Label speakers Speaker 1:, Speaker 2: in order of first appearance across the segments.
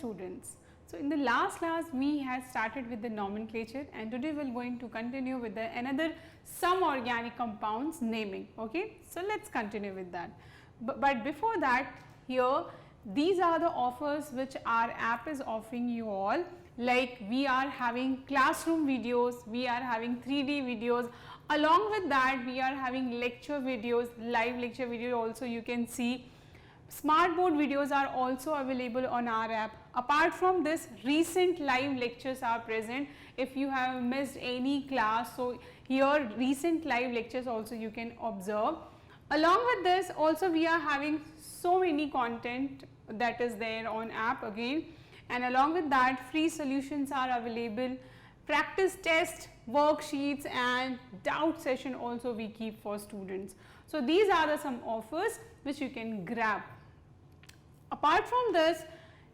Speaker 1: students. So in the last class we had started with the nomenclature, and today we are going to continue with another some organic compounds naming. Okay, so let's continue with that. But before that, here these are the offers which our app is offering you all. Like we are having classroom videos, we are having 3D videos, along with that we are having lecture videos, live lecture video also you can see. Smart board videos are also available on our app. Apart from this, recent live lectures are present. If you have missed any class, so here recent live lectures also you can observe. Along with this, also we are having so many content that is there on app again, and along with that free solutions are available, practice test, worksheets and doubt session also we keep for students. So these are the some offers which you can grab. Apart from this,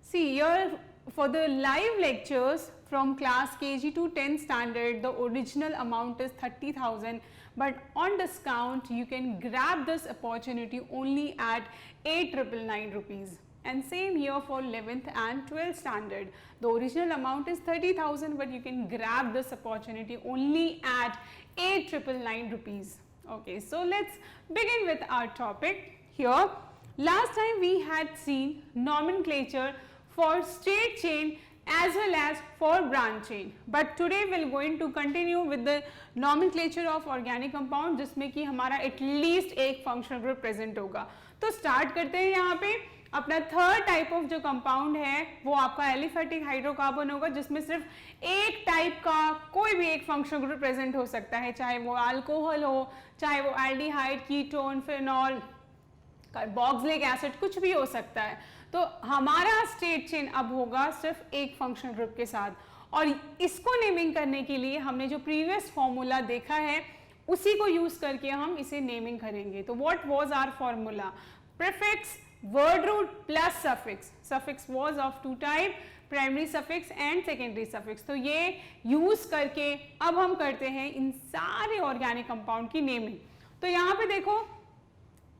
Speaker 1: see here for the live lectures from class KG to 10 standard, the original amount is 30,000, but on discount you can grab this opportunity only at 8,999 rupees. And same here for 11th and 12th standard, the original amount is 30,000, but you can grab this opportunity only at 8,999 rupees. Okay, so let's begin with our topic here. Last time we had seen nomenclature for straight chain as well as for branch chain, but today we are going to continue with the nomenclature of organic compound, जिसमें कि हमारा at least एक functional group present होगा. तो start करते हैं. यहाँ पे अपना थर्ड टाइप ऑफ जो कंपाउंड है वो आपका एलिफेटिक हाइड्रोकार्बन होगा, जिसमें सिर्फ एक टाइप का कोई भी एक फंक्शनल ग्रुप प्रेजेंट हो सकता है, चाहे वो अल्कोहल हो, चाहे वो aldehyde, ketone, phenol, carboxylic acid, कुछ भी हो सकता है. तो हमारा स्टेट चेन अब होगा सिर्फ एक फंक्शनल ग्रुप के साथ, और इसको नेमिंग करने के लिए हमने जो प्रीवियस फॉर्मूला देखा है उसी को यूज करके हम इसे नेमिंग करेंगे. तो what was our formula? Prefix, word root plus suffix. Suffix was of two type, primary suffix and secondary suffix. तो ये यूज करके अब हम करते हैं इन सारे ऑर्गेनिक कंपाउंड की नेमिंग. तो यहाँ पे देखो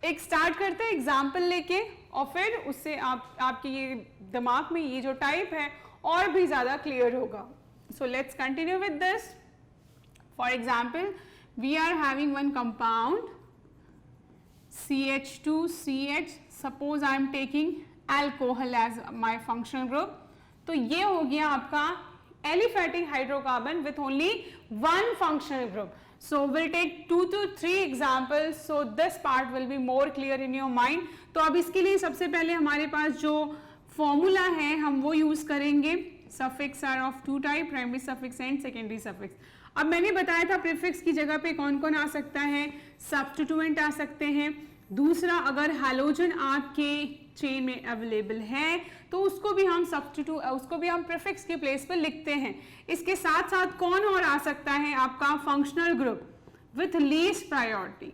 Speaker 1: एक स्टार्ट करते हैं एग्जाम्पल लेके, और फिर उससे आपके ये दिमाग में ये जो टाइप है और भी ज़्यादा क्लियर होगा. So let's continue with this. For example we are having one compound CH2CH. Suppose I am taking alcohol as my functional group. तो ये हो गया आपका aliphatic hydrocarbon with only one functional group. So will take 2 to 3 examples, so this part will be more clear in your mind. तो अब इसके लिए सबसे पहले हमारे पास जो फॉर्मूला है हम वो यूज करेंगे. Suffix are of two type, primary suffix and secondary suffix. अब मैंने बताया था प्रीफिक्स की जगह पे कौन कौन आ सकता है, सब्स्टिट्यूएंट आ सकते हैं. दूसरा, अगर हैलोजन आपके चेन में अवेलेबल है तो उसको भी हम प्रीफिक्स के प्लेस पर लिखते हैं. इसके साथ साथ कौन और आ सकता है आपका functional group with least priority.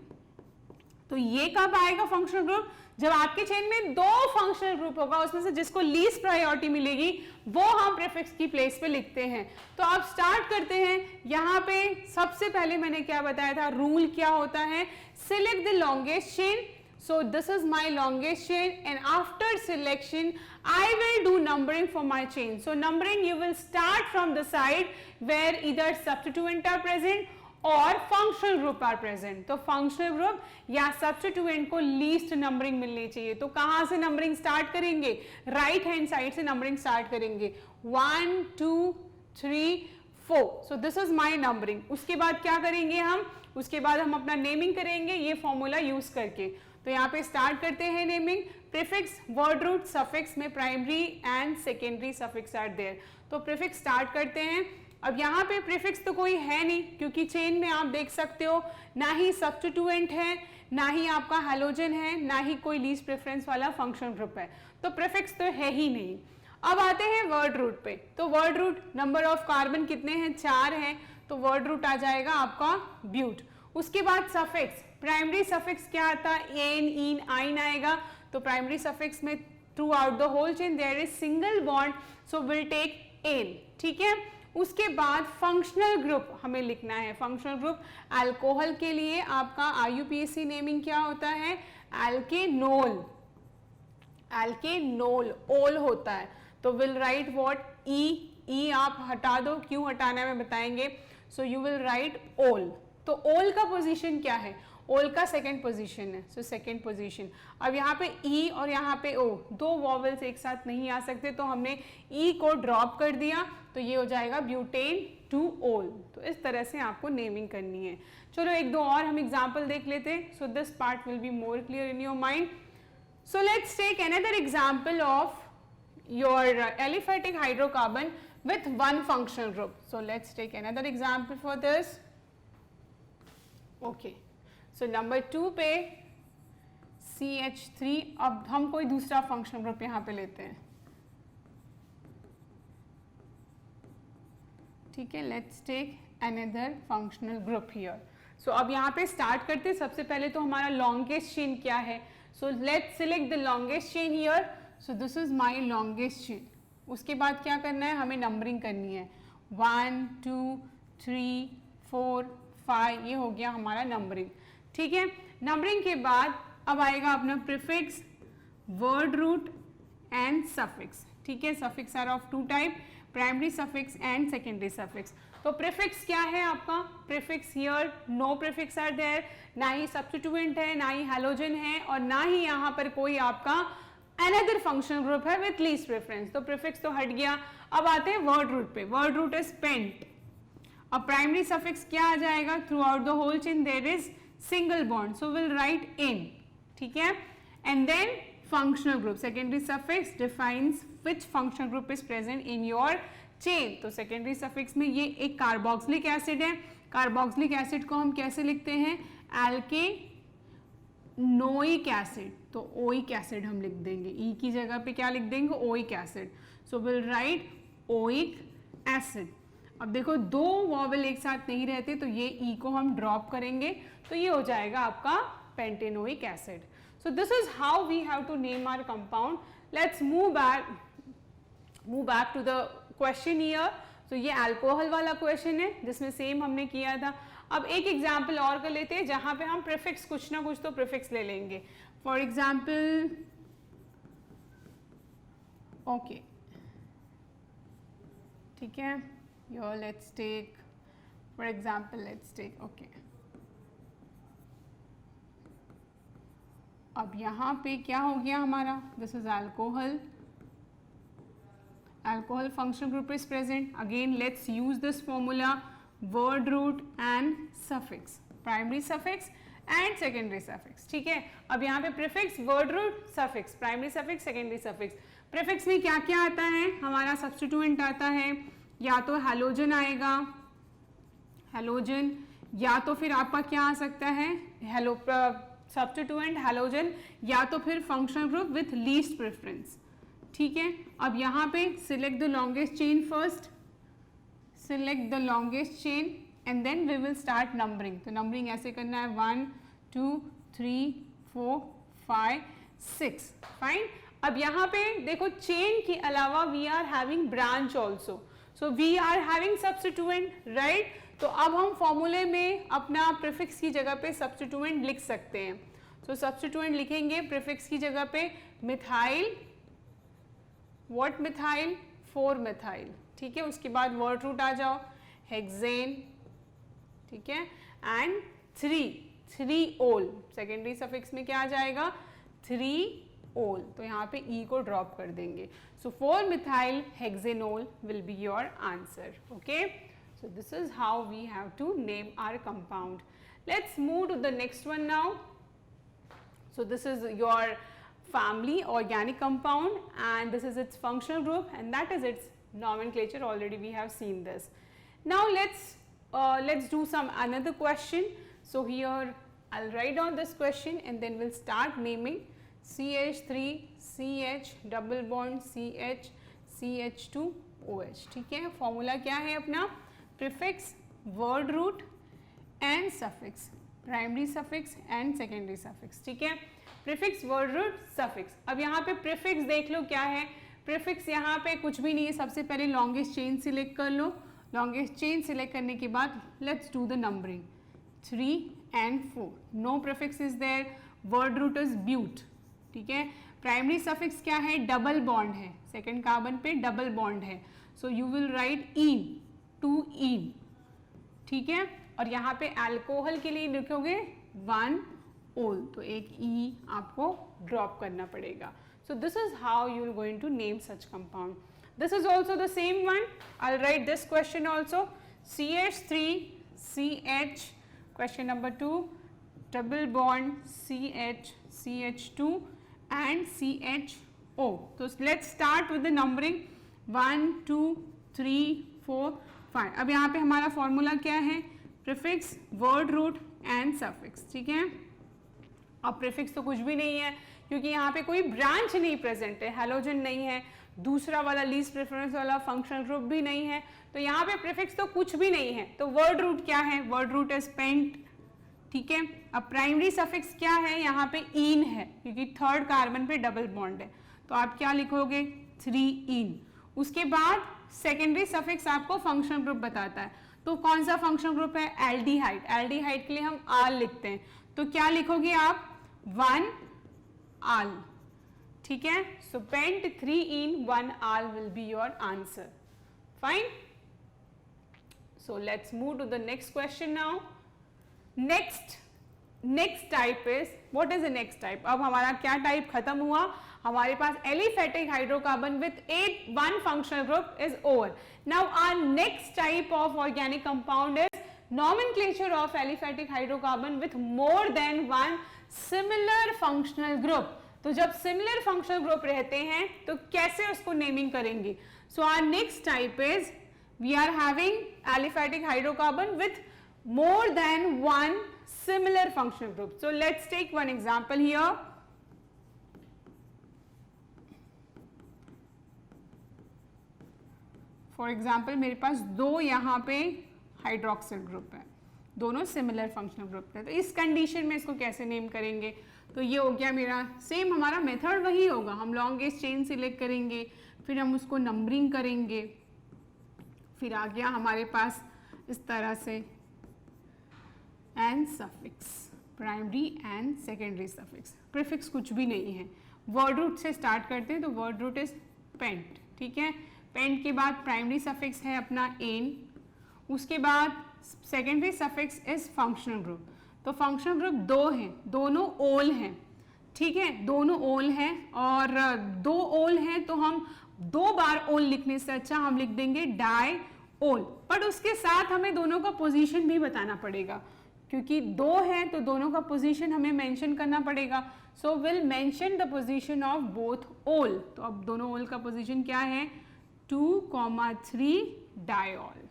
Speaker 1: तो ये कब आएगा फंक्शनल ग्रुप? जब आपके चेन में दो फंक्शनल ग्रुप होगा, उसमें से जिसको लीस्ट प्रायोरिटी मिलेगी वो हम प्रीफिक्स की प्लेस पे लिखते हैं. तो आप स्टार्ट करते हैं. यहाँ पे सबसे पहले मैंने क्या बताया था, रूल क्या होता है, select the longest chain. So this is my longest chain, and after selection I will do numbering for my chain. So numbering you will start from the side where either substituent are present or functional group are present. तो functional group या substituent को least numbering मिलनी चाहिए. तो कहाँ से numbering start करेंगे? right hand side से numbering start करेंगे. 1 2 3 4. So this is my numbering. उसके बाद क्या करेंगे हम? उसके बाद हम अपना नेमिंग करेंगे ये फॉर्मूला यूज करके. तो यहाँ पे स्टार्ट करते हैं naming. Prefix, word root, suffix में primary and secondary suffix are there. तो प्रीफिक्स स्टार्ट करते हैं. अब यहाँ पे प्रीफिक्स तो कोई है नहीं, क्योंकि चेन में आप देख सकते हो ना ही सब्स्टिट्यूएंट है, ना ही आपका हैलोजन है, ना ही कोई लीस्ट प्रेफरेंस वाला फंक्शनल ग्रुप है. तो प्रीफिक्स तो है ही नहीं. अब आते हैं वर्ड रूट पे. तो word root, number of carbon कितने हैं? 4 हैं. तो वर्ड रूट आ जाएगा आपका ब्यूट. उसके बाद सफिक्स, प्राइमरी सफिक्स क्या आता है? एन, इन, आइन आएगा. तो प्राइमरी सफिक्स में throughout the whole chain there is single bond, so will take ane. ठीक है. उसके बाद फंक्शनल ग्रुप हमें लिखना है. फंक्शनल ग्रुप अल्कोहल के लिए आपका IUPAC नेमिंग क्या होता है? एल्केनोल. एल्केनोल ओल होता है. तो विल राइट व्हाट, ई आप हटा दो, क्यों हटाना है मैं बताएंगे. सो यू विल राइट ओल. तो ओल का पोजीशन क्या है, ओल का सेकेंड पोजीशन है, सो सेकेंड पोजीशन. अब यहाँ पे ई और यहाँ पे ओ, दो वॉवल्स एक साथ नहीं आ सकते, तो हमने ई को ड्रॉप कर दिया, तो ये हो जाएगा ब्यूटेन टू ओल. तो इस तरह से आपको नेमिंग करनी है. चलो एक दो और हम एग्जाम्पल देख लेते हैं, so this part will be more clear in your mind. So let's take another example of your aliphatic hydrocarbon with one functional group. So let's take another example for this. Okay. So number 2 पे CH3, अब हम कोई दूसरा functional group यहाँ पे लेते हैं. ठीक है, let's take another functional group here. So अब यहाँ पे start करते हैं. सबसे पहले तो हमारा longest chain क्या है. So let's select the longest chain here. So this is my longest chain. उसके बाद क्या करना है, हमें नंबरिंग करनी है. 1 2 3 4 5, ये हो गया हमारा नंबरिंग. ठीक है, नंबरिंग के बाद अब आएगा अपना prefix, word root and suffix. ठीक है, suffix are of two type, primary suffix and secondary suffix. तो प्रीफिक्स क्या है आपका, prefix here no prefix are there, ना ही सब्स्टिट्यूएंट है, ना ही हैलोजन है, और ना ही यहाँ पर कोई आपका अनदर फंक्शनल ग्रुप है विथ लीस्ट प्रेफरेंस. तो प्रीफिक्स तो हट गया. अब आते हैं वर्ड रूट पे. Word root is pent. अब प्राइमरी सफिक्स क्या आ जाएगा, throughout the whole chain there is single bond, so will write ane. ठीक है, and then functional group, secondary suffix defines which functional group is present in your chain. तो secondary suffix में ये एक carboxylic acid है. Carboxylic acid को हम कैसे लिखते हैं, एल्केनोइक एसिड. तो ओइक एसिड हम लिख देंगे, ई की जगह पे क्या लिख देंगे, oic acid. So will right oic acid. अब देखो दो वॉवल एक साथ नहीं रहते, तो ये ई को हम ड्रॉप करेंगे, तो ये हो जाएगा आपका pentanoic acid. So this is how we have to name our compound. Let's move back to the question here. तो ये अल्कोहल वाला क्वेश्चन है जिसमें सेम हमने किया था. अब एक एग्जाम्पल और कर लेते हैं जहां पे हम प्रीफिक्स, कुछ ना कुछ तो प्रीफिक्स ले लेंगे. फॉर एग्जाम्पल, ओके, ठीक है, your let's take for example, let's take, okay. अब यहाँ पे क्या हो गया हमारा, this is alcohol. Alcohol functional group is present. Again, let's use this formula, word root and suffix, primary suffix and secondary suffix. ठीक है, अब यहाँ पे prefix, word root, suffix, primary suffix, secondary suffix. Prefix में क्या क्या आता है, हमारा substituent आता है, या तो halogen आएगा, halogen, या तो फिर आपका क्या आ सकता है, substituent halogen, या तो फिर functional group with least preference. ठीक है, अब यहाँ पे select the longest chain first, select the longest chain and then we will start numbering. तो नंबरिंग ऐसे करना है 1 2 3 4 5 6. फाइन. अब यहाँ पे देखो चेन के अलावा we are having branch also, so we are having substituent, right. तो अब हम फॉर्मूले में अपना प्रीफिक्स की जगह पे सब्स्टिट्यूएंट लिख सकते हैं. सो सब्स्टिट्यूएंट लिखेंगे प्रीफिक्स की जगह पे मिथाइल, व्हाट मिथाइल, 4 मिथाइल. ठीक है, उसके बाद वर्ड रूट आ जाओ, हेक्सेन. ठीक है, एंड 3 ओल. सेकेंडरी सफिक्स में क्या आ जाएगा, 3 ओल. तो यहाँ पे ई को ड्रॉप कर देंगे. So 4 methyl hexanol will be your answer. Okay, so this is how we have to name our compound. Let's move to the next one now. So this is your family organic compound and this is its functional group and that is its nomenclature. Already we have seen this. Now let's do some another question. So here I'll write down this question and then we'll start naming. CH3 CH double bond CH CH2 OH. ठीक है, formula क्या है अपना, prefix, word root and suffix, primary suffix and secondary suffix. ठीक है, prefix, word root, suffix. अब यहाँ पे प्रीफिक्स देख लो क्या है. प्रीफिक्स यहाँ पे कुछ भी नहीं है, सबसे पहले लॉन्गेस्ट चेन सिलेक्ट कर लो. लॉन्गेस्ट चेन सिलेक्ट करने के बाद let's do the numbering, 3 and 4. No prefix is there. Word root is but. ठीक है। प्राइमरी सफिक्स क्या है, डबल बॉन्ड है, सेकेंड कार्बन पे डबल बॉन्ड है, so you will write ene, two ene, ठीक है। और यहाँ पे अल्कोहल के लिए लिखोगे 1 ओल, तो एक ई आपको ड्रॉप करना पड़ेगा। So this is how you are going to name such compound. This is also the same one, I will write this question also, CH3CH, question number 2, double bond CH, CH2 and CHO. तो let's start with the numbering 1 2 3 4 5। अब यहाँ पे हमारा formula क्या है, prefix, word root and suffix, ठीक है। अब प्रीफिक्स तो कुछ भी नहीं है क्योंकि यहाँ पे कोई ब्रांच नहीं प्रेजेंट है, हैलोजन नहीं है, दूसरा वाला लीस्ट प्रेफरेंस वाला फंक्शनल ग्रुप भी नहीं है, तो यहाँ पे प्रीफिक्स तो कुछ भी नहीं है। तो वर्ड रूट क्या है, वर्ड रूट इज पेंट, ठीक है। अब प्राइमरी सफिक्स क्या है, यहाँ पे इन है क्योंकि थर्ड कार्बन पे डबल बॉन्ड है, तो आप क्या लिखोगे 3 इन। उसके बाद सेकेंडरी सफिक्स आपको फंक्शनल ग्रुप बताता है, तो कौन सा फंक्शनल ग्रुप है, एल्डिहाइड। एल्डिहाइड के लिए हम आल लिखते हैं, तो क्या लिखोगे आप 1 आल, ठीक है। So pent 3 en 1 ol will be your answer, fine. So let's move to the next question now. Next type is, what is the next type. अब हमारा क्या टाइप खत्म हुआ, हमारे पास aliphatic hydrocarbon with 1 functional group is over. Now our next type of organic compound is nomenclature of aliphatic hydrocarbon with more than 1 similar functional group। तो जब similar functional group रहते हैं तो कैसे उसको नेमिंग करेंगे। So our next type is we are having aliphatic hydrocarbon with more than 1 similar functional group। So let's take one example here। For example मेरे पास 2 यहाँ पे हाइड्रोक्सिल ग्रुप है, दोनों सिमिलर फंक्शनल ग्रुप है, तो इस कंडीशन में इसको कैसे नेम करेंगे। तो ये हो गया मेरा, सेम हमारा मेथड वही होगा, हम लॉन्गेस्ट चेन सिलेक्ट करेंगे, फिर हम उसको नंबरिंग करेंगे, फिर आ गया हमारे पास इस तरह से and suffix, primary and secondary suffix. Prefix कुछ भी नहीं है, वर्ड रूट से स्टार्ट करते हैं, तो वर्ड रूट इज पेंट, ठीक है। पेंट के बाद प्राइमरी सफिक्स है अपना एन, उसके बाद secondary suffix is functional group. तो फंक्शनल ग्रुप 2 हैं, दोनों ओल हैं, ठीक है, दोनों ओल हैं, और 2 ओल हैं तो हम 2 बार ओल लिखने से अच्छा हम लिख देंगे डाई ओल, बट उसके साथ हमें दोनों का पोजीशन भी बताना पड़ेगा क्योंकि 2 हैं तो दोनों का पोजीशन हमें मेंशन करना पड़ेगा। So will mention the position of both ओल। तो अब दोनों ओल का पोजीशन क्या है, 2,3 डाइऑल,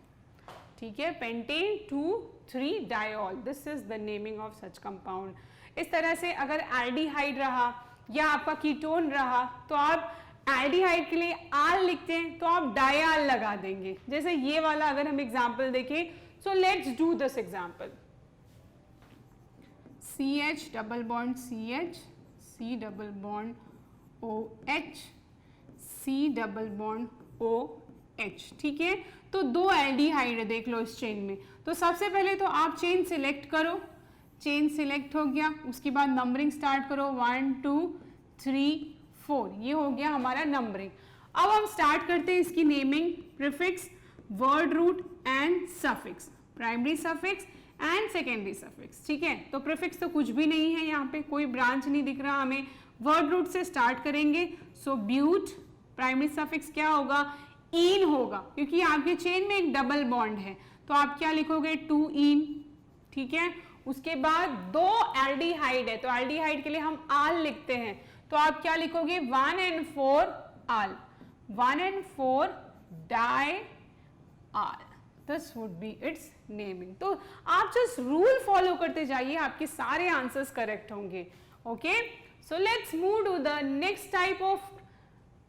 Speaker 1: ठीक है, pentane 2,3 diol, this is the naming of such compound. इस तरह से अगर एल्डिहाइड रहा या आपका कीटोन रहा तो आप एल्डिहाइड के लिए आल लिखते हैं तो आप डाइआल लगा देंगे। जैसे ये वाला अगर हम एग्जांपल देखें, so let's do this example, CH double bond CH, C double bond OH, C double bond OH, ठीक है। तो 2 एल्डिहाइड है, देख लो इस चेन में। तो सबसे पहले तो आप चेन सिलेक्ट करो, चेन सिलेक्ट हो गया, उसके बाद नंबरिंग स्टार्ट करो 1 2 3 4, ये हो गया हमारा नंबरिंग। अब हम स्टार्ट करते हैं इसकी naming, prefix, word root and suffix, primary suffix and secondary suffix, ठीक है। तो प्रीफिक्स तो कुछ भी नहीं है, यहाँ पे कोई ब्रांच नहीं दिख रहा हमें। वर्ड रूट से स्टार्ट करेंगे, सो ब्यूट, प्राइमरी सफिक्स क्या होगा, इन होगा क्योंकि आपके चेन में एक डबल बॉन्ड है, तो आप क्या लिखोगे 2 इन, ठीक है। उसके बाद 2 एल्डिहाइड है, तो एल्डिहाइड के लिए हम आल लिखते हैं, तो आप क्या लिखोगे 1 and 4 al, 1 and 4 dial, this would be its naming. तो आप जस्ट रूल फॉलो करते जाइए, आपके सारे आंसर्स करेक्ट होंगे, okay. So let's move to the next type of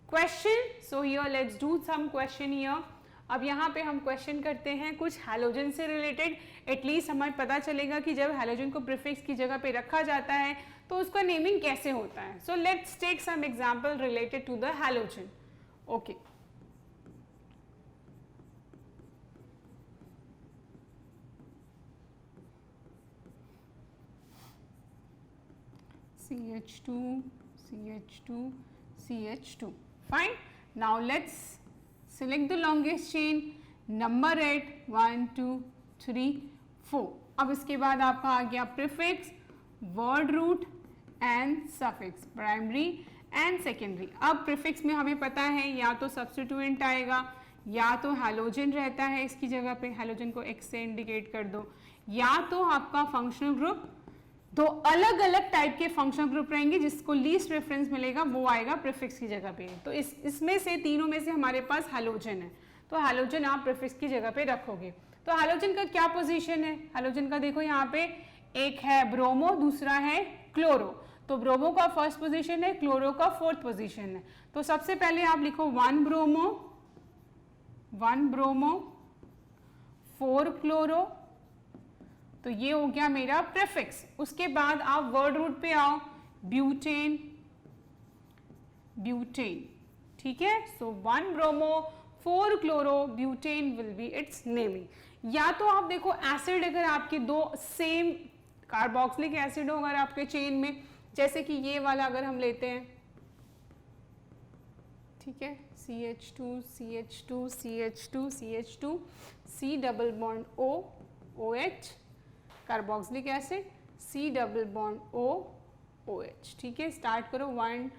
Speaker 1: question. So here let's do some question here. अब यहाँ पे हम क्वेश्चन करते हैं कुछ हैलोजन से रिलेटेड, एटलीस्ट हमें पता चलेगा कि जब हैलोजन को प्रीफिक्स की जगह पे रखा जाता है तो उसका नेमिंग कैसे होता है। So let's take some example related to the halogen, okay. CH2 CH2, CH2. Fine. Now let's select the longest chain, number it 1, 2, 3, 4. अब इसके बाद आपका आ गया prefix, word root and suffix, primary and secondary. अब प्रीफिक्स में हमें पता है या तो सब्स्टिट्यूएंट आएगा या तो हैलोजन रहता है इसकी जगह पे, हैलोजन को X से इंडिकेट कर दो, या तो आपका फंक्शनल ग्रुप. दो अलग अलग टाइप के फंक्शनल ग्रुप रहेंगे, जिसको लीस्ट रेफरेंस मिलेगा वो आएगा प्रीफिक्स की जगह पे. तो इसमें से तीनों में से हमारे पास हैलोजन है, तो हैलोजन आप प्रीफिक्स की जगह पे रखोगे. तो हैलोजन का क्या पोजीशन है? हैलोजन का देखो यहाँ पे एक है ब्रोमो, दूसरा है क्लोरो. तो ब्रोमो का फर्स्ट पोजीशन है, क्लोरो का फोर्थ पोजीशन है. तो सबसे पहले आप लिखो 1 ब्रोमो 4 क्लोरो. तो ये हो गया मेरा प्रीफिक्स. उसके बाद आप वर्ड रूट पे आओ, ब्यूटेन, ठीक है. सो 1 bromo 4 chloro butane will be its naming. या तो आप देखो एसिड, अगर आपके दो सेम कार्बोक्सिलिक एसिड हो अगर आपके चेन में, जैसे कि ये वाला अगर हम लेते हैं, ठीक है, CH2 CH2 CH2 CH2 C double bond O OH, carboxylic acid, C double bond O OH. ठीक है, स्टार्ट करो 1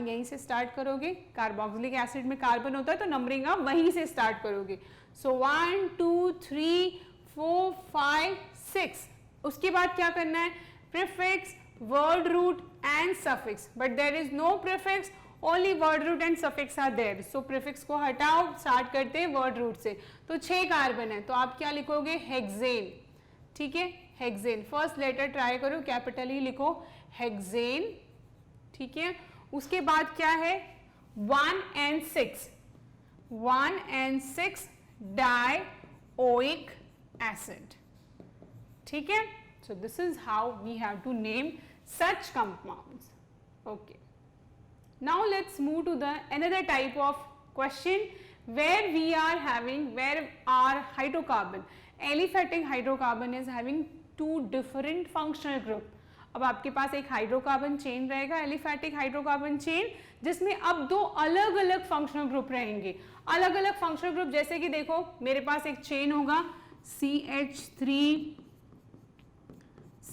Speaker 1: यहीं से स्टार्ट करोगे. कार्बोक्सिलिक एसिड में कार्बन होता है तो नंबरिंग आप वहीं से स्टार्ट करोगे. सो 1 2 3 4 5 6. उसके बाद क्या करना है? Prefix, word root and suffix. But there is no prefix, only word root and suffix are there. So prefix को हटाओ, स्टार्ट करते हैं वर्ड रूट से. तो 6 कार्बन है, तो आप क्या लिखोगे? हेक्सेन. ठीक है, हेक्सेन. फर्स्ट लेटर ट्राई करो, कैपिटल ही लिखो, हेक्सेन. ठीक है, उसके बाद क्या है? 1 and 6 डाइओइक एसिड. ठीक है, so this is how we have to name such compounds. Okay, now let's move to the another type of question where our hydrocarbon, aliphatic hydrocarbon is having two different functional group. अब आपके पास एक hydrocarbon chain रहेगा, aliphatic hydrocarbon chain, जिसमें अब दो अलग अलग functional group रहेंगे. अलग अलग फंक्शनल ग्रुप, जैसे कि देखो मेरे पास एक चेन होगा CH3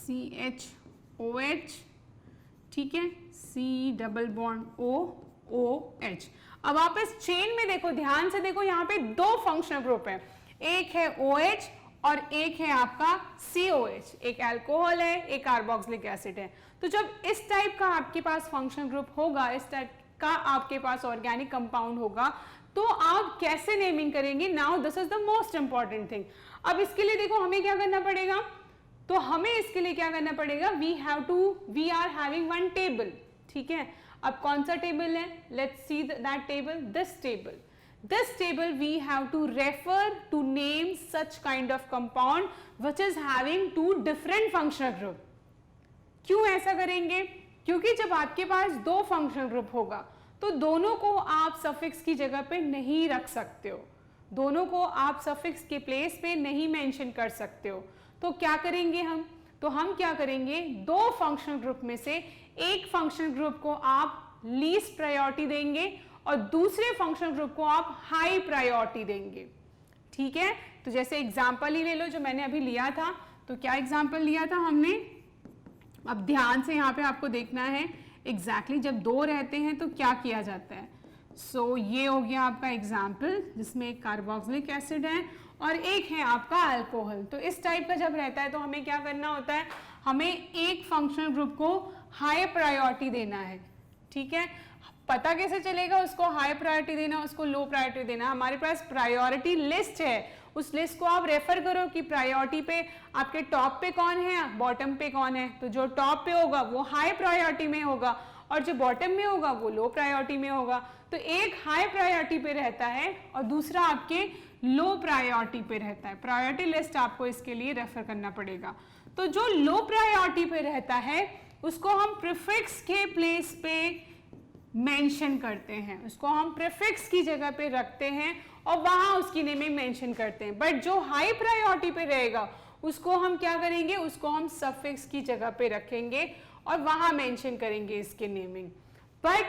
Speaker 1: CHOH, ठीक है, C double bond O OH. अब आप इस चेन में देखो, ध्यान से देखो, यहाँ पे दो फंक्शनल ग्रुप है, एक है OH और एक है आपका COH. एक अल्कोहल है, एक कार्बोक्सिलिक एसिड है. तो जब इस टाइप का आपके पास फंक्शनल ग्रुप होगा, इस टाइप का आपके पास ऑर्गेनिक कंपाउंड होगा, तो आप कैसे नेमिंग करेंगे? Now this is the most important thing. अब इसके लिए देखो हमें क्या करना पड़ेगा, तो हमें इसके लिए क्या करना पड़ेगा? We are having one table. ठीक है, अब कौन सा टेबल है? Let's see that table. This table we have to refer to name such kind of compound which is having two different functional group. क्यों ऐसा करेंगे? क्योंकि जब आपके पास दो फंक्शनल ग्रुप होगा तो दोनों को आप सफिक्स की जगह पे नहीं रख सकते हो, दोनों को आप सफिक्स के प्लेस पे नहीं मेंशन कर सकते हो. तो क्या करेंगे हम? तो हम क्या करेंगे, दो फंक्शनल ग्रुप में से एक फंक्शनल ग्रुप को आप लीस्ट प्रायोरिटी देंगे और दूसरे फंक्शनल ग्रुप को आप हाई प्रायोरिटी देंगे. ठीक है, तो जैसे एग्जांपल ही ले लो जो मैंने अभी लिया था. तो क्या एग्जांपल लिया था हमने? अब ध्यान से यहाँ पे आपको देखना है एग्जैक्टली जब दो रहते हैं तो क्या किया जाता है. सो ये हो गया आपका एग्जाम्पल, जिसमें एक कार्बोक्सिलिक एसिड है और एक है आपका अल्कोहल. तो इस टाइप का जब रहता है तो हमें क्या करना होता है, हमें एक फंक्शनल ग्रुप को हाई प्रायोरिटी देना है. ठीक है, पता कैसे चलेगा उसको हाई प्रायोरिटी देना, उसको लो प्रायोरिटी देना? हमारे पास प्रायोरिटी लिस्ट है, उस लिस्ट को आप रेफर करो कि प्रायोरिटी पे आपके टॉप पे कौन है, बॉटम पे कौन है. तो जो टॉप पे होगा वो हाई प्रायोरिटी में होगा और जो बॉटम में होगा वो लो प्रायोरिटी में होगा. तो एक हाई प्रायोरिटी पे रहता है और दूसरा आपके लो प्रायोरिटी पे रहता है. प्रायोरिटी लिस्ट आपको इसके लिए रेफर करना पड़ेगा. तो जो लो प्रायोरिटी पे रहता है उसको हम प्रीफिक्स के प्लेस पे मेंशन करते हैं, उसको हम प्रीफिक्स की जगह पे रखते हैं और वहां उसकी नेमिंग मेंशन करते हैं. बट जो हाई प्रायोरिटी पे रहेगा उसको हम क्या करेंगे, उसको हम सफिक्स की जगह पे रखेंगे और वहां मेंशन करेंगे इसके नेमिंग। बट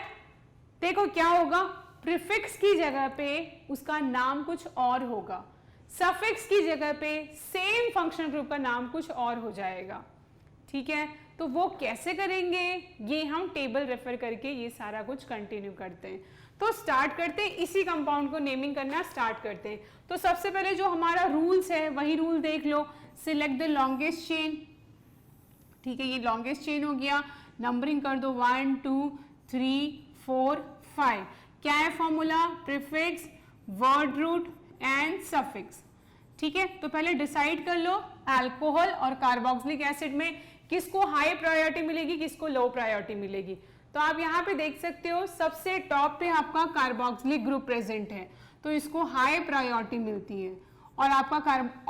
Speaker 1: देखो क्या होगा, प्रीफिक्स की जगह पे उसका नाम कुछ और होगा, सफिक्स की जगह पे सेम फंक्शनल ग्रुप का नाम कुछ और हो जाएगा। ठीक है, तो वो कैसे करेंगे, ये हम टेबल रेफर करके ये सारा कुछ कंटिन्यू करते हैं। तो स्टार्ट करते हैं, इसी कंपाउंड को नेमिंग करना स्टार्ट करते हैं। तो सबसे पहले जो हमारा रूल्स है वही रूल देख लो, सिलेक्ट द लॉन्गेस्ट चेन। ठीक है, ये लॉन्गेस्ट चेन हो गया, नंबरिंग कर दो 1 2 3 4 5। क्या है formula, prefix, word root and suffix. ठीक है, तो पहले डिसाइड कर लो अल्कोहल और कार्बोक्सिलिक एसिड में किसको हाई प्रायोरिटी मिलेगी, किसको लो प्रायोरिटी मिलेगी। तो आप यहाँ पे देख सकते हो सबसे टॉप पे आपका कार्बोक्सिलिक ग्रुप प्रेजेंट है, तो इसको हाई प्रायोरिटी मिलती है। और आपका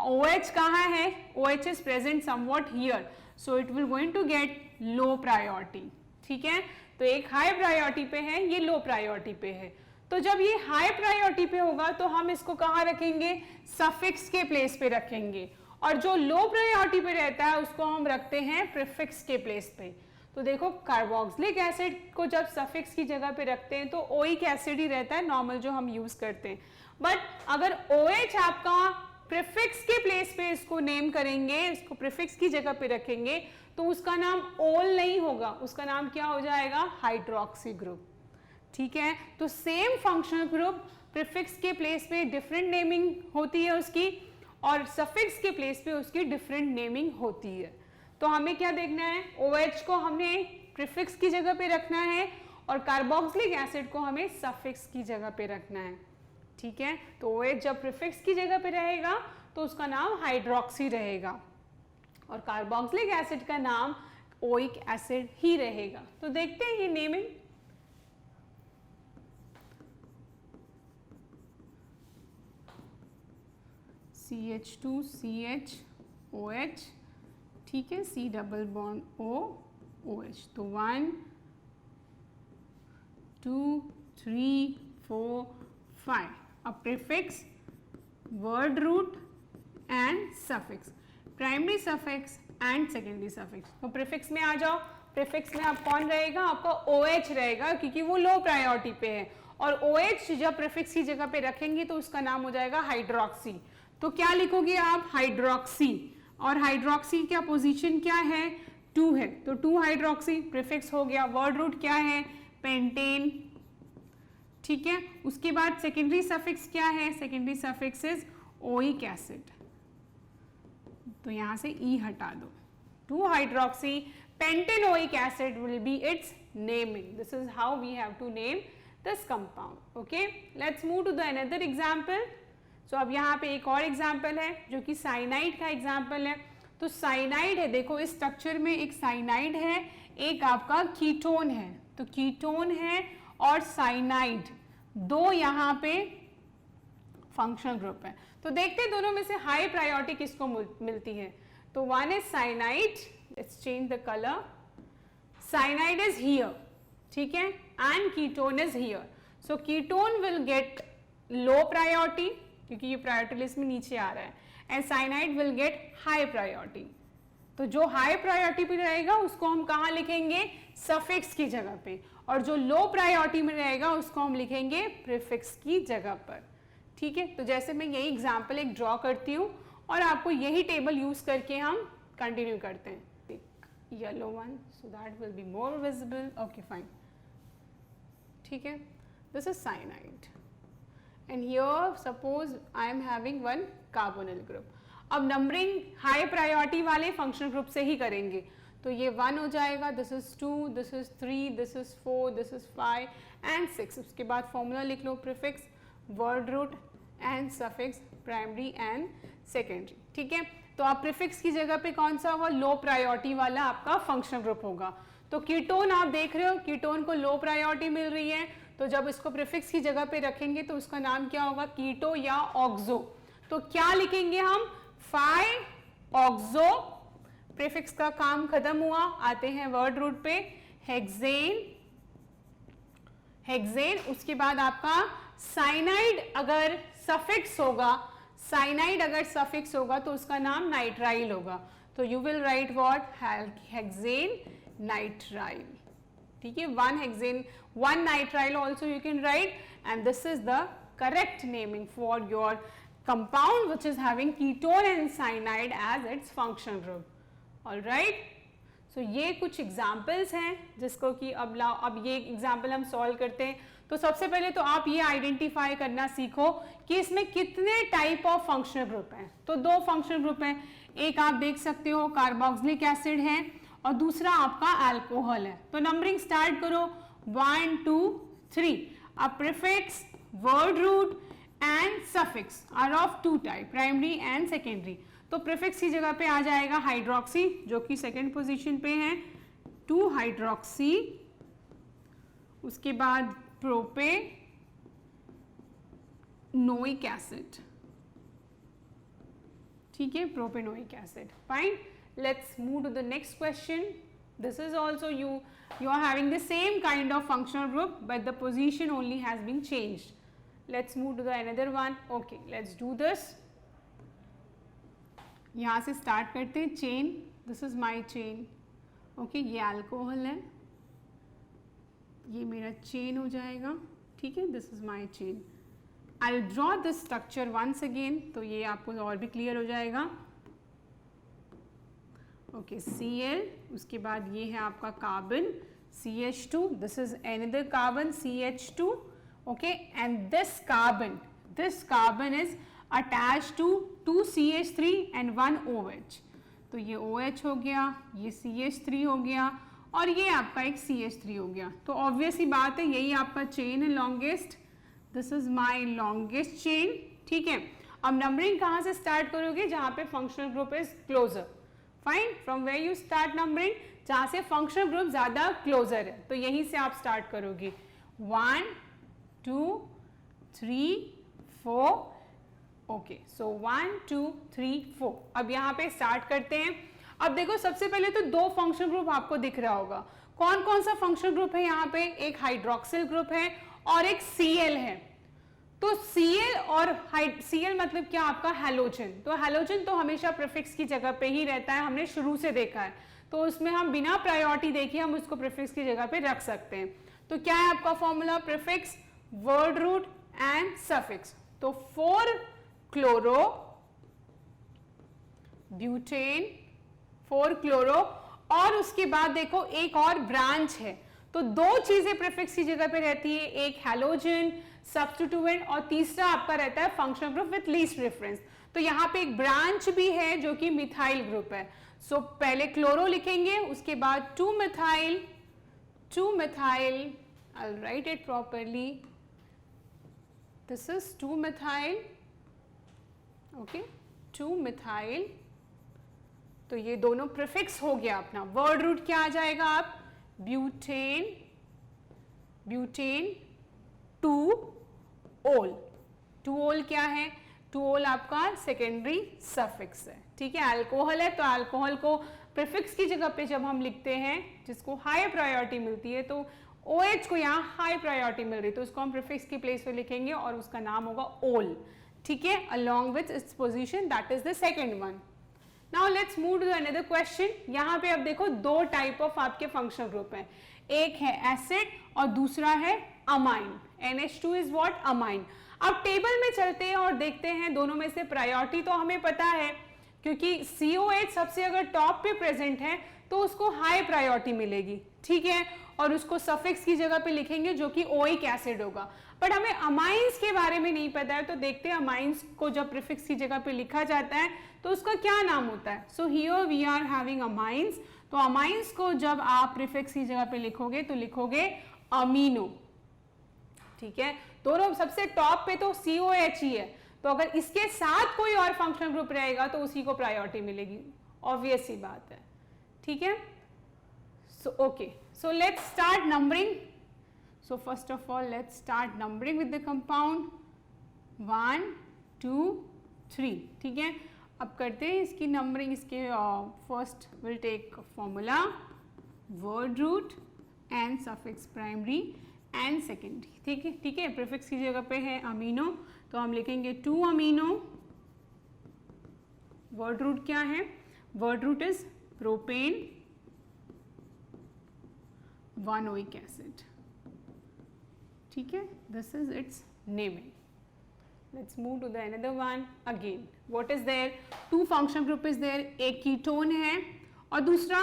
Speaker 1: OH कहाँ है, OH is present somewhat here, so it will going to get low priority. ठीक है, तो एक हाई प्रायोरिटी पे है, ये लो प्रायोरिटी पे है। तो जब ये हाई प्रायोरिटी पे होगा तो हम इसको कहाँ रखेंगे, सफिक्स के प्लेस पे रखेंगे, और जो लो प्रायोरिटी पे रहता है उसको हम रखते हैं प्रीफिक्स के प्लेस पे। तो देखो कार्बोक्सिलिक एसिड को जब सफिक्स की जगह पे रखते हैं तो ओइक एसिड ही रहता है नॉर्मल जो हम यूज करते हैं। बट अगर OH आपका प्रीफिक्स के प्लेस पे इसको नेम करेंगे, इसको प्रीफिक्स की जगह पे रखेंगे, तो उसका नाम ओल नहीं होगा, उसका नाम क्या हो जाएगा, हाइड्रोक्सी ग्रुप। ठीक है, तो सेम फंक्शनल ग्रुप प्रीफिक्स के प्लेस पे डिफरेंट नेमिंग होती है उसकी, और सफिक्स के प्लेस पे उसकी डिफरेंट नेमिंग होती है। तो हमें क्या देखना है, OH को हमने प्रीफिक्स की जगह पे रखना है और कार्बोक्सिलिक एसिड को हमें सफिक्स की जगह पे रखना है। ठीक है, तो OH जब प्रीफिक्स की जगह पे रहेगा तो उसका नाम हाइड्रोक्सी रहेगा, और कार्बोक्सिलिक एसिड का नाम ओइक एसिड ही रहेगा। तो देखते हैं ये नेमिंग। CH2CHOH, ठीक है, C डबल बॉन्ड OOH। तो 1 2 3 4 5, अब prefix, word root and suffix, primary suffix and secondary suffix. तो प्रीफिक्स में आ जाओ, प्रीफिक्स में आप कौन रहेगा, आपका OH रहेगा क्योंकि वो लो प्रायोरिटी पे है, और OH जब प्रीफिक्स की जगह पे रखेंगे तो उसका नाम हो जाएगा हाइड्रोक्सी। तो क्या लिखोगे आप, हाइड्रोक्सी, और हाइड्रोक्सी का पोजीशन क्या है, 2 है, तो 2 हाइड्रोक्सी प्रीफिक्स हो गया। वर्ड रूट क्या है, पेंटेन। ठीक है, उसके बाद सेकेंडरी सफिक्स क्या है, secondary suffix is oic acid, तो यहां से E हटा दो, 2 hydroxy pentanoic acid will be its naming. This is how we have to name this compound. Okay, let's move to the another example. So अब यहाँ पे एक और एग्जाम्पल है जो कि साइनाइड का एग्जाम्पल है। तो साइनाइड है, देखो इस स्ट्रक्चर में एक साइनाइड है, एक आपका कीटोन है, तो कीटोन है और साइनाइड, दो यहाँ पे फंक्शनल ग्रुप है। तो देखते हैं दोनों में से हाई प्रायोरिटी किसको मिलती है। तो one is cyanide, let's change the colour, cyanide is here, ठीक है, and ketone is here. So ketone will get low priority क्योंकि ये प्रायोरिटी लिस्ट में नीचे आ रहा है, and cyanide will get high priority. तो जो हाई प्रायोरिटी पे रहेगा उसको हम कहाँ लिखेंगे, सफिक्स की जगह पे, और जो लो प्रायोरिटी में रहेगा उसको हम लिखेंगे प्रीफिक्स की जगह पर। ठीक है, तो जैसे मैं यही एग्जाम्पल एक ड्रॉ करती हूँ और आपको यही टेबल यूज करके हम कंटिन्यू करते हैं। Yellow one so that will be more visible. Okay fine, ठीक है, this is cyanide and here suppose I am having one carbonyl group. अब नंबरिंग हाई प्रायोरिटी वाले फंक्शनल ग्रुप से ही करेंगे, तो ये 1 हो जाएगा, this is 2, this is 3, this is 4, this is 5 and 6। उसके बाद फॉर्मूला लिख लो, prefix, word root and suffix, primary and secondary. ठीक है, तो आप प्रीफिक्स की जगह पे कौन सा होगा, लो प्रायोरिटी वाला आपका फंक्शनल ग्रुप होगा। तो कीटोन आप देख रहे हो, कीटोन को लो प्रायोरिटी मिल रही है, तो जब इसको प्रीफिक्स की जगह पे रखेंगे तो उसका नाम क्या होगा, कीटो या ऑक्सो। तो क्या लिखेंगे हम, 5 ऑक्सो, प्रीफिक्स का काम खत्म हुआ, आते हैं वर्ड रूट पे, हेक्सेन, हेक्सेन। उसके बाद आपका साइनाइड अगर सफिक्स होगा, साइनाइड अगर सफिक्स होगा तो उसका नाम नाइट्राइल होगा, तो you will right what, hexane nitrile, ठीक है, one nitrile also you can write, and this is the correct naming for your compound which is having ketone and cyanide as its functional group. All right, so ये कुछ examples हैं जिसको कि अब ये example हम सॉल्व करते हैं। तो सबसे पहले तो आप ये आइडेंटिफाई करना सीखो कि इसमें कितने टाइप ऑफ फंक्शनल ग्रुप हैं। तो दो फंक्शनल ग्रुप हैं, एक आप देख सकते हो कार्बोक्सिलिक एसिड है और दूसरा आपका अल्कोहल है। तो नंबरिंग स्टार्ट करो, 1 2 3। अब prefix, word root and suffix are of two type, primary and secondary. तो प्रीफिक्स की जगह पे आ जाएगा हाइड्रोक्सी जो कि सेकेंड पोजीशन पे है, 2 हाइड्रोक्सी, उसके बाद प्रोपेनोइक एसिड, ठीक है, propanoic acid, fine. Let's move to the next question. This is also you are having the same kind of functional group but the position only has been changed. Let's move to the another one. Okay, let's do this. यहाँ से start करते हैं, chain, this is my chain, okay, ये alcohol है, ये मेरा chain हो जाएगा, ठीक है, this is my chain. I'll draw this structure once again, तो ये आपको और भी clear हो जाएगा। ओके, Cl, उसके बाद ये है आपका carbon CH2, this is another carbon CH2, okay, and this carbon is attach to 2 CH3 and 1 OH। तो ये OH हो गया, ये CH3 हो गया और ये आपका एक CH3 हो गया। तो ऑब्वियस ही बात है, यही आपका चेन है longest, this is my longest chain, ठीक है। अब नंबरिंग कहाँ से स्टार्ट करोगे, जहाँ पे functional group is closer, fine, from where you start numbering, जहां से फंक्शनल ग्रुप ज्यादा क्लोजर है, तो यहीं से आप स्टार्ट करोगे, 1 2 3 4, ओके, सो 1 2 3 4। अब यहाँ पे स्टार्ट करते हैं। अब देखो सबसे पहले तो दो फंक्शनल ग्रुप आपको दिख रहा होगा, कौन कौन सा फंक्शनल ग्रुप है यहाँ पे, एक हाइड्रोक्सिल ग्रुप है और एक Cl है। तो Cl और Cl मतलब क्या, आपका हैलोजन। तो हैलोजन तो हमेशा प्रीफिक्स की जगह पे ही रहता है, हमने शुरू से देखा है, तो उसमें हम बिना प्रायोरिटी देखे हम उसको प्रीफिक्स की जगह पे रख सकते हैं। तो क्या है आपका formula, prefix, word root and suffix. तो 4 क्लोरो ब्यूटेन, 4 क्लोरो, और उसके बाद देखो एक और ब्रांच है, तो दो चीजें प्रीफिक्स की जगह पे रहती है, एक हैलोजन सब्स्टिट्यूएंट और तीसरा आपका रहता है functional group with least reference. तो यहाँ पे एक ब्रांच भी है जो कि मिथाइल ग्रुप है। सो पहले क्लोरो लिखेंगे, उसके बाद 2 methyl, I'll write it properly, this is 2 methyl, okay, 2 methyl। तो ये दोनों प्रीफिक्स हो गया अपना। वर्ड रूट क्या आ जाएगा, आप ब्यूटेन 2 ओल, 2 ओल क्या है, 2 ओल आपका सेकेंडरी सफिक्स है, ठीक है। अल्कोहल है तो अल्कोहल को प्रीफिक्स की जगह पे जब हम लिखते हैं जिसको हाई प्रायोरिटी मिलती है, तो OH को यहाँ हाई प्रायोरिटी मिल रही, तो उसको हम प्रीफिक्स की प्लेस पे लिखेंगे और उसका नाम होगा ओल, ठीक है, along with its position, that is the second one. Now let's move to another question. यहाँ पे अब देखो दो टाइप ऑफ आपके फंक्शनल ग्रुप हैं, एक है एसिड और दूसरा है amine. NH2 is what, amine. अब टेबल में चलते हैं और देखते हैं दोनों में से प्रायोरिटी तो हमें पता है, क्योंकि COH सबसे अगर टॉप पे प्रेजेंट है तो उसको हाई प्रायोरिटी मिलेगी, ठीक है, और उसको सफिक्स की जगह पे लिखेंगे जो कि ओइक एसिड होगा। बट हमें अमाइंस के बारे में नहीं पता है, तो देखते हैं अमाइंस को जब प्रीफिक्स की जगह पे लिखा जाता है तो उसका क्या नाम होता है। So here we are having amines, तो अमाइंस को जब आप प्रीफिक्स की जगह पे लिखोगे तो लिखोगे अमीनो, ठीक है। दोनों सबसे टॉप पे तो COH ही है, तो अगर इसके साथ कोई और फंक्शनल ग्रुप रहेगा तो उसी को प्रायोरिटी मिलेगी, ऑब्वियस ही बात है, ठीक है। So okay, so let's start numbering. So first of all, let's start numbering with the compound 1 2 3, ठीक है। अब करते हैं इसकी नंबरिंग। इसके first will take formula, word root and suffix primary and secondary, ठीक है, ठीक है। प्रीफिक्स की जगह पे है अमीनो, तो हम लिखेंगे 2 अमीनो वर्ड रूट क्या है? वर्ड रूट इज प्रोपेन 1-ओइक एसिड. ठीक है, this is its naming. Let's move to the another one. Again, what is there? Two function group is there. एक कीटोन है और दूसरा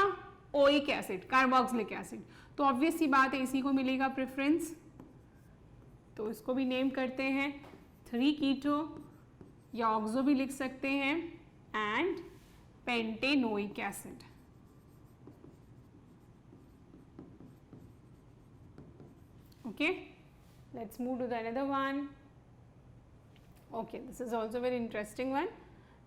Speaker 1: ओइक एसिड, कार्बोक्सिलिक एसिड. तो ऑब्वियस सी बात है इसी को मिलेगा प्रेफरेंस. तो इसको भी नेम करते हैं 3-कीटो या ऑक्सो भी लिख सकते हैं and pentanoic acid. Okay, let's move to the another one. Okay, this is also very interesting one.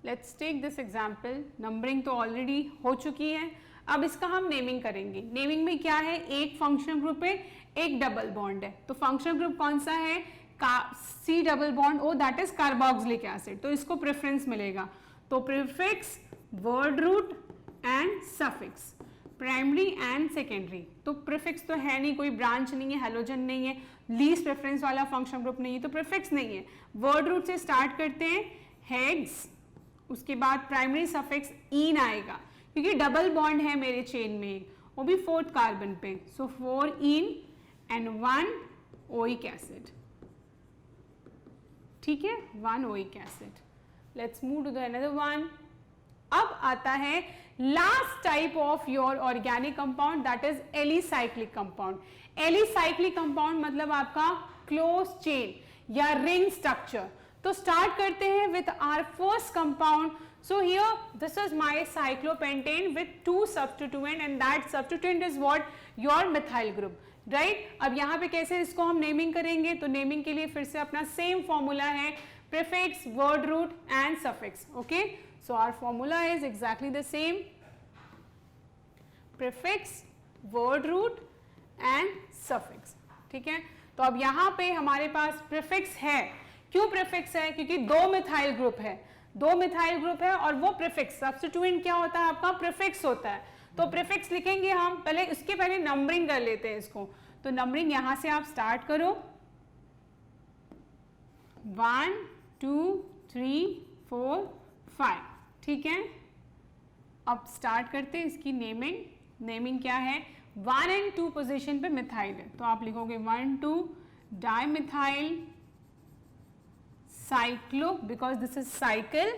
Speaker 1: Let's take this example. Numbering तो ऑलरेडी हो चुकी है, अब इसका हम नेमिंग करेंगे. नेमिंग में क्या है? एक फंक्शन ग्रुप है, एक डबल बॉन्ड है. तो फंक्शन ग्रुप कौन सा है? C double bond O, that is carboxylic acid. तो इसको प्रेफरेंस मिलेगा. तो prefix, word root and suffix, primary and secondary. तो प्रीफिक्स तो है नहीं, कोई ब्रांच नहीं है, हेलोजन नहीं है, लीस्ट प्रेफरेंस वाला फंक्शन ग्रुप नहीं है, तो प्रीफिक्स नहीं है. वर्ड रूट से स्टार्ट करते हैं, हेक्स, उसके बाद प्राइमरी सफिक्स ईन आएगा क्योंकि डबल बॉन्ड है मेरे चेन में, वो भी 4th कार्बन पे. So 4 ene and 1 oic acid. ठीक है, 1 oic acid. Let's move to the another one. अब आता है last type of your organic compound, that is alicyclic compound. Alicyclic compound मतलब आपका क्लोज चेन या रिंग स्ट्रक्चर. तो स्टार्ट करते हैं with our first compound. So here this is my cyclopentane with 2 substituent and that substituent is what? Your methyl group, right. अब यहाँ पे कैसे इसको हम नेमिंग करेंगे? तो नेमिंग के लिए फिर से अपना सेम फॉर्मूला है, prefix, word root and suffix. Okay, so our formula is exactly the same, prefix, word root and suffix. ठीक है, तो अब यहाँ पे हमारे पास प्रीफिक्स है. क्यों प्रीफिक्स है? क्योंकि 2 मिथाइल ग्रुप है, 2 मिथाइल ग्रुप है और वो प्रीफिक्स, सब्स्टिट्यूएंट क्या होता है आपका? प्रीफिक्स होता है. तो प्रीफिक्स लिखेंगे हम, पहले इसके पहले नंबरिंग कर लेते हैं इसको. तो नंबरिंग यहाँ से आप स्टार्ट करो, 1 2 3 4 5. ठीक है, अब स्टार्ट करते हैं इसकी नेमिंग. नेमिंग क्या है? 1 एंड 2 पोजीशन पे मिथाइल है, तो आप लिखोगे 1,2 dimethyl cyclo, because this is cycle.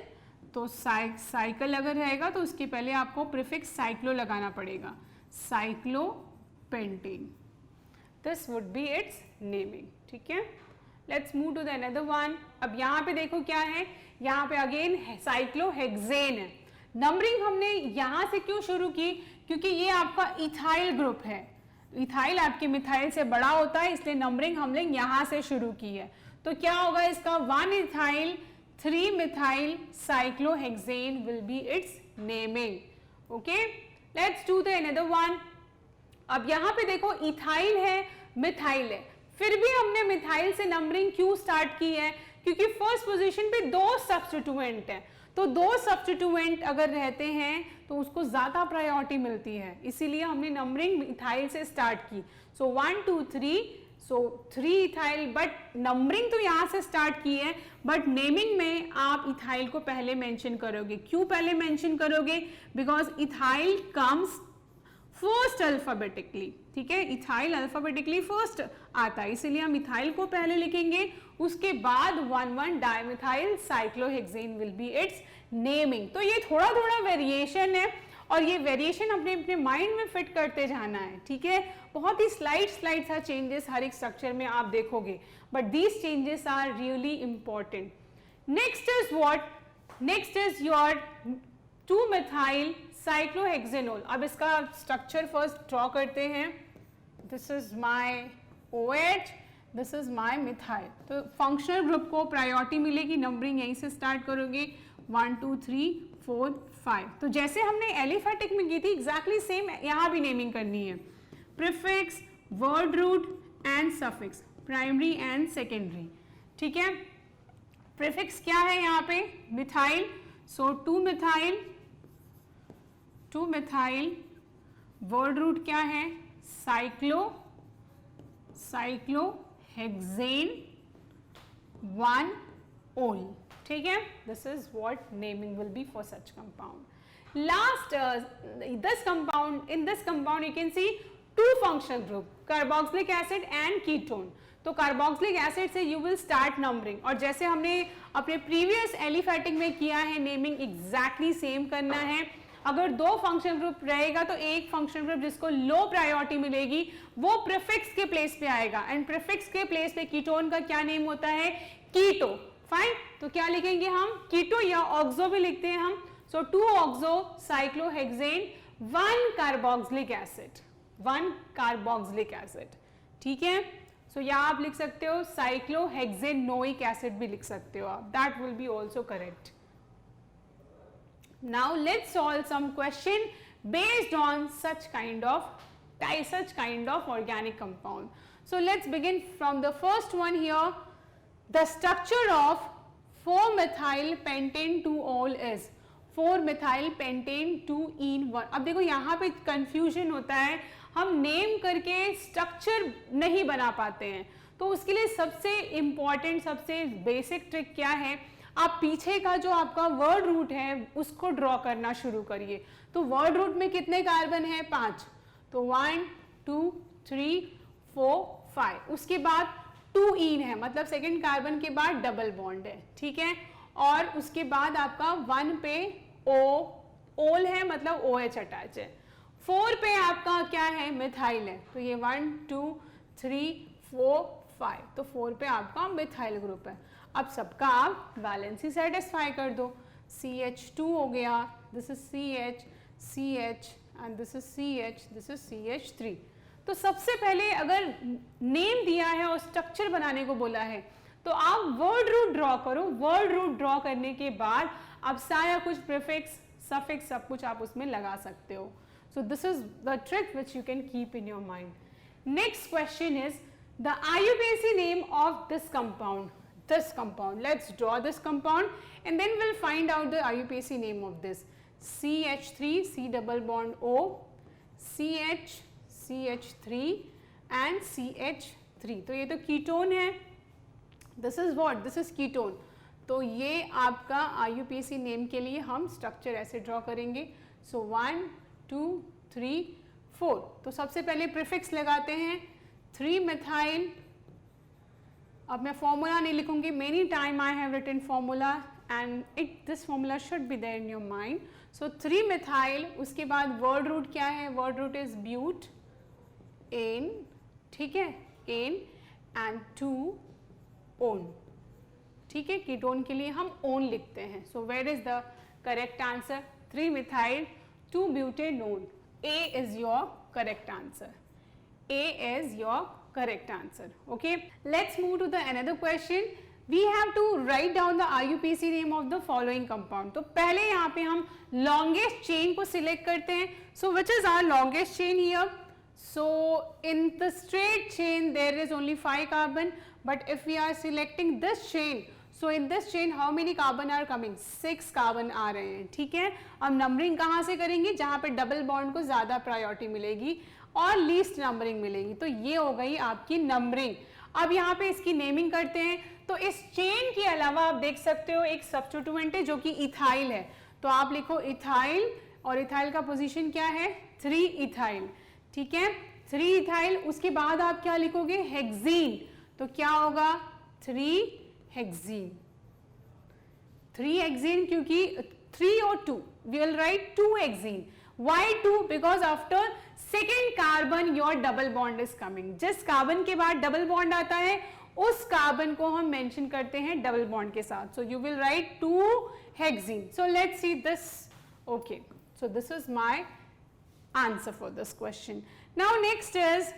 Speaker 1: तो साइकिल अगर रहेगा तो उसके पहले आपको प्रीफिक्स साइक्लो लगाना पड़ेगा, cyclopentane. This would be its naming. ठीक है, let's move to the another one. अब यहाँ पे देखो क्या है, यहाँ पे अगेन साइक्लोहेक्सेन है. नंबरिंग हमने यहाँ से क्यों शुरू की? क्योंकि ये आपका इथाइल ग्रुप है, इथाइल आपके मिथाइल से बड़ा होता है, इसलिए नंबरिंग हमने यहाँ से शुरू की है. तो क्या होगा इसका? 1 ethyl 3 methyl cyclohexane will be its naming. Okay, let's do the another one. अब यहाँ पे देखो इथाइल है, मिथाइल है, फिर भी हमने मिथाइल से नंबरिंग क्यों स्टार्ट की है? क्योंकि फर्स्ट पोजीशन पे 2 सब्स्टिट्यूएंट हैं, तो 2 सब्स्टिट्यूएंट अगर रहते हैं तो उसको ज्यादा प्रायोरिटी मिलती है, इसीलिए हमने नंबरिंग इथाइल से स्टार्ट की. सो 1 2 3, सो 3 इथाइल, बट नंबरिंग तो यहाँ से स्टार्ट की है, बट नेमिंग में आप इथाइल को पहले मेंशन करोगे. क्यों पहले मेंशन करोगे? Because ethyl comes first alphabetically. ठीक है, इथाइल अल्फाबेटिकली फर्स्ट आता है, इसीलिए हम इथाइल को पहले लिखेंगे, उसके बाद 1,1 dimethyl cyclohexane will be its naming. तो ये थोड़ा थोड़ा वेरिएशन है और ये वेरिएशन अपने अपने माइंड में फिट करते जाना है. ठीक है, बहुत ही स्लाइड सा चेंजेस हर एक स्ट्रक्चर में आप देखोगे, but these changes are really important. Next is what? Next is your 2 methyl cyclohexanol. अब इसका स्ट्रक्चर फर्स्ट ड्रॉ करते हैं. This is my OH, this is my methyl. तो फंक्शनल ग्रुप को प्रायोरिटी मिलेगी, नंबरिंग यहीं से स्टार्ट करोगे, 1 2 3 4 5. तो जैसे हमने एलिफेटिक में की थी एग्जैक्टली सेम यहाँ भी नेमिंग करनी है. Prefix, word root and suffix, primary and secondary. ठीक है, प्रीफिक्स क्या है यहाँ पे? Methyl. So 2 methyl, 2 methyl. Word root क्या है? Cyclohexane 1 ol. ठीक है, this is what naming will be for such compound. Last, in this compound you can see two functional group, carboxylic acid and ketone. तो carboxylic acid से you will start numbering, और जैसे हमने अपने previous aliphatic में किया है naming exactly same करना है. अगर दो फंक्शनल ग्रुप रहेगा तो एक फंक्शनल ग्रुप जिसको लो प्रायोरिटी मिलेगी वो प्रीफिक्स के प्लेस पे आएगा, एंड प्रीफिक्स के प्लेस पे कीटोन का क्या नेम होता है, कीटो. फाइन, तो क्या लिखेंगे हम, कीटो या ऑक्सो भी लिखते हैं हम. So 2-oxocyclohexane 1 carboxylic acid, 1 carboxylic acid. ठीक है, so यहाँ आप लिख सकते हो cyclohexanoic acid भी लिख सकते हो आप, that will be also correct. Now let's solve some question based on such kind of organic compound. So let's begin from the first one here. The structure of 4-methyl pentane 2-ol is 4-methyl pentane 2-ene-1. अब देखो यहाँ पे confusion होता है, हम name करके structure नहीं बना पाते हैं. तो उसके लिए सबसे इम्पॉर्टेंट, सबसे बेसिक ट्रिक क्या है, आप पीछे का जो आपका वर्ड रूट है उसको ड्रॉ करना शुरू करिए. तो वर्ड रूट में कितने कार्बन है, 5. तो 1 2 3 4 5. उसके बाद 2 ईन है, मतलब सेकेंड कार्बन के बाद डबल बॉन्ड है. ठीक है, और उसके बाद आपका 1 पे ओल है, मतलब OH अटैच है. 4 पे आपका क्या है, मिथाइल है. तो ये 1 2 3 4 5, तो 4 पे आपका मिथाइल ग्रुप है. अब सबका आप वैलेंसी सेटिस्फाई कर दो. CH2 हो गया, this is CH, CH and this is CH, this is CH3. तो सबसे पहले अगर नेम दिया है और स्ट्रक्चर बनाने को बोला है तो आप वर्ड रूट ड्रॉ करो. वर्ड रूट ड्रॉ करने के बाद आप सारा कुछ प्रीफिक्स, सफिक्स सब कुछ आप उसमें लगा सकते हो. सो this is the trick which you can keep in your mind. Next question is the IUPAC name of this compound. This compound, let's draw this compound and then we'll find out the IUPAC name of this. CH3, C double bond O, CH, CH3 and CH3. तो ये तो ketone है. This is what? This is ketone. तो ये आपका IUPAC name के लिए हम स्ट्रक्चर ऐसे ड्रॉ करेंगे. सो 1 2 3 4. तो सबसे पहले प्रीफिक्स लगाते हैं 3-methyl. अब मैं फॉर्मूला नहीं लिखूंगी, many time I have written formula and this formula should be there in your mind. So 3-methyl, उसके बाद वर्ड रूट क्या है, word root is butane. ठीक है, एन एंड 2 ओन. ठीक है, कीटोन के लिए हम ओन लिखते हैं. So where is the correct answer, 3-methyl 2-butanone. A is your correct answer. A is your correct answer. Okay, let's move to the another question. We have to write down the IUPAC name of the following compound. तो पहले यहाँ पे हम longest chain को select करते हैं. So which is our longest chain here? So in the straight chain there is only 5 carbon, but if we are selecting this chain, so in this chain how many carbon are coming? 6 carbon आ रहे हैं. ठीक है, अब numbering कहाँ से करेंगे, जहाँ पे डबल बॉन्ड को ज़्यादा प्रायोरिटी मिलेगी और लीस्ट नंबरिंग मिलेगी. तो ये हो गई आपकी नंबरिंग. अब यहाँ पे इसकी नेमिंग करते हैं. तो इस चेन के अलावा आप देख सकते हो एक सब्स्टिट्यूएंट है जो कि इथाइल है. तो आप लिखो इथाइल, और इथाइल का पोजीशन क्या है, 3 इथाइल. ठीक है, 3 इथाइल. उसके बाद आप क्या लिखोगे, हेक्सीन. तो क्या होगा, 3 हेक्सीन. 3 हेक्सीन, क्योंकि 3 और 2 we will write 2 hexene. Why 2? Because after second carbon your double bond is coming. जिस कार्बन के बाद डबल बॉन्ड आता है उस कार्बन को हम मेंशन करते हैं डबल बॉन्ड के साथ. So you will write 2 hexene. So let's see this. Okay, so this is my answer for this question. Now next is,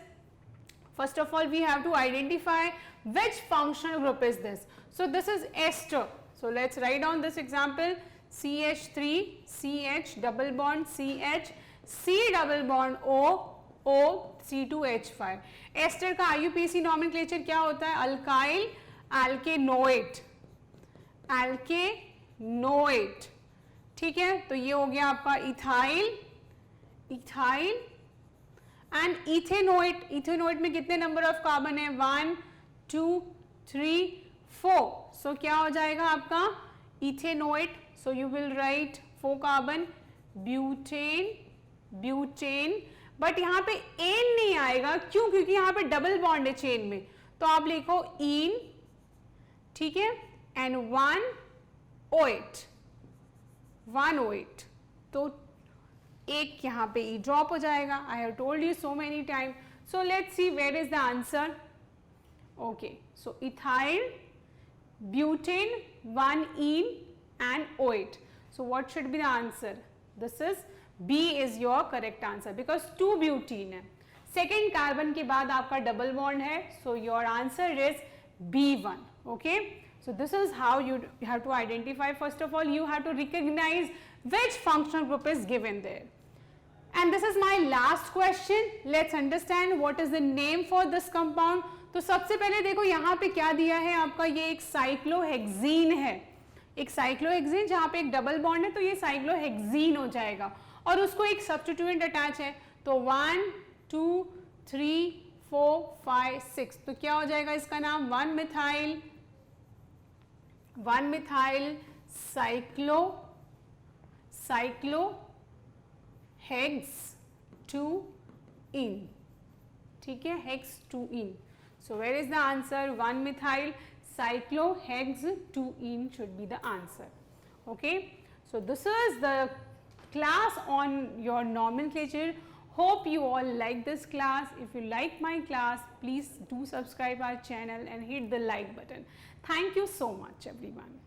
Speaker 1: first of all we have to identify which functional group is this. So this is ester. So let's write down this example. CH3, CH double bond CH, C double bond O, O C2H5. Ester का IUPAC nomenclature क्या होता है, alkyl alkanoate, alkanoate. ठीक है, तो ये हो गया आपका ethyl, ethyl and ethanoate. Ethanoate में कितने नंबर ऑफ कार्बन है, 1 2 3 4. सो क्या हो जाएगा आपका ethanoate, so you will write 4 carbon butane, butane, but यहाँ पे एन नहीं आएगा, क्यों? क्योंकि यहाँ पे डबल बॉन्ड है चेन में, तो आप लिखो इन, ठीक है, एंड 1 OH, 1 OH, तो एक यहाँ पे ई ड्रॉप हो जाएगा. I have told you so many time. So let's see where is the answer. Okay, so ethyl, butane, 1 ene and OH. So what should be the answer? This is B is your correct answer because 2 butene है. Second carbon के बाद आपका double bond है, so your answer is B1. Okay, so this is how you have to identify. First of all, you have to recognize which functional group is given there. And this is my last question. Let's understand what is the name for this compound. तो सबसे पहले देखो यहाँ पे क्या दिया है आपका, ये एक साइक्लोहेक्सीन है, एक साइक्लोहेक्सीन जहाँ पे एक डबल बॉन्ड है, तो ये साइक्लोहेक्सीन हो जाएगा और उसको एक सब्स्टिट्यूएंट अटैच है, तो 1 2 3 4 5 6, तो क्या हो जाएगा इसका नाम, 1 मिथाइल साइक्लोहेक्स 2 इन, ठीक है, hex 2 in. So where is the answer? 1 methyl cyclohex 2-ene should be the answer. Okay, so this is the class on your nomenclature. Hope you all like this class. If you like my class, please do subscribe our channel and hit the like button. Thank you so much everyone.